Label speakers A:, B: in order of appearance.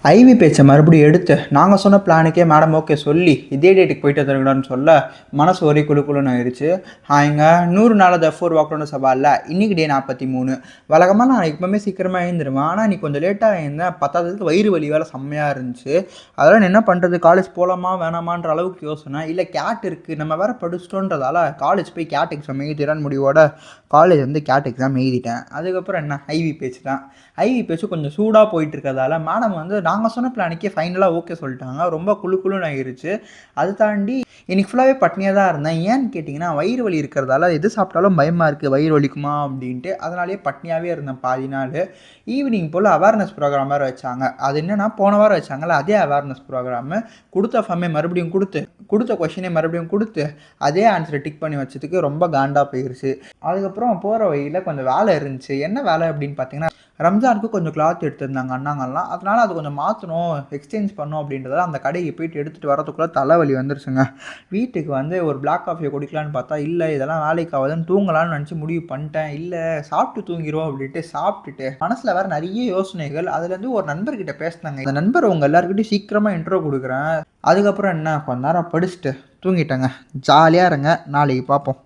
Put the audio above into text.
A: IV பேச்சை மறுபடியும் எடுத்து நாங்கள் சொன்ன பிளானுக்கே மேடம் ஓகே சொல்லி இதே டேட்டுக்கு போயிட்டு வந்துருங்கடான்னு சொல்ல மனசு ஒரே குழுக்குழுன்னு ஆயிடுச்சு. இங்கே 100 நாள் F4 வாக்கணுன்னு சவாலில் இன்றைக்கி டே 43. வழக்கமாக நான் எப்பவுமே சீக்கிரமாக எழுந்துருவேன். ஆனால் நீ கொஞ்சம் லேட்டாக எழுந்தேன். 10வது வயிறு வலி வேலை செம்மையாக இருந்துச்சு. அதெல்லாம் என்ன பண்ணுறது, காலேஜ் போகலாமா வேணாமான்ற அளவுக்கு யோசனை. இல்லை கேட் இருக்குது, நம்ம வேறு படிச்சிட்டோன்றதால காலேஜ் போய் கேட் எக்ஸாம் எழுதிடான்னு முடிவோட காலேஜ் வந்து கேட் எக்ஸாம் எழுதிட்டேன். அதுக்கப்புறம் என்ன ஐவி பேச்சு தான். ஐவி பேச்சு கொஞ்சம் சூடாக போயிட்டு இருக்கிறதால மேடம் வந்து நாங்கள் சொன்ன பிளானுக்கே ஃபைனலாக ஓகே சொல்லிட்டாங்க. ரொம்ப குழுன்னு ஆகிருச்சு. அது தாண்டி இன்றைக்கி ஃபுல்லாகவே பட்னியாக தான் இருந்தேன். ஏன்னு கேட்டிங்கன்னா வயிறு வலி இருக்கிறதால எது சாப்பிட்டாலும் பயமாக இருக்குது, வயிறு வலிக்குமா அப்படின்ட்டு. அதனாலேயே பட்னியாகவே இருந்தேன் பாதி நாள். ஈவினிங் போல் அவேர்னஸ் ப்ரோக்ராம் வேறு வச்சாங்க. அது என்னென்னா போன வாரம் வச்சாங்கல்ல அதே அவேர்னஸ் ப்ரோக்ராமு. கொடுத்த ஃபார்மே மறுபடியும் கொடுத்த கொஷினே மறுபடியும் கொடுத்து அதே ஆன்சரை டிக் பண்ணி வச்சதுக்கு ரொம்ப காண்டாக போயிடுச்சு. அதுக்கப்புறம் போகிற வழியில் கொஞ்சம் வேலை இருந்துச்சு. என்ன வேலை அப்படின்னு பார்த்தீங்கன்னா ரம்ஜானுக்கு கொஞ்சம் கிளாத் எடுத்திருந்தாங்க அண்ணாங்கள்லாம். அதனால் அது கொஞ்சம் மாற்றணும், எக்ஸ்சேஞ்ச் பண்ணணும் அப்படின்றத அந்த கடைக்கு போயிட்டு எடுத்துகிட்டு வரதுக்குள்ளே தலைவலி வந்துருச்சுங்க. வீட்டுக்கு வந்து ஒரு பிளாக் காஃபியை குடிக்கலான்னு பார்த்தா இல்லை இதெல்லாம் வேலைக்கு ஆகுதுன்னு தூங்கலான்னு நினச்சி முடிவு பண்ணிட்டேன். இல்லை சாப்பிட்டு தூங்கிடுவோம் அப்படின்ட்டு சாப்பிட்டுட்டு மனசில் வேறு நிறைய யோசனைகள். அதுலேருந்து ஒரு நண்பர்கிட்ட பேசினாங்க. இந்த நண்பர் உங்கள் எல்லாருக்கிட்டையும் சீக்கிரமாக இன்ட்ரோ கொடுக்குறேன். அதுக்கப்புறம் என்ன கொஞ்ச நேரம் படிச்சுட்டு தூங்கிட்டேங்க. ஜாலியாக இருங்க, நாளைக்கு பார்ப்போம்.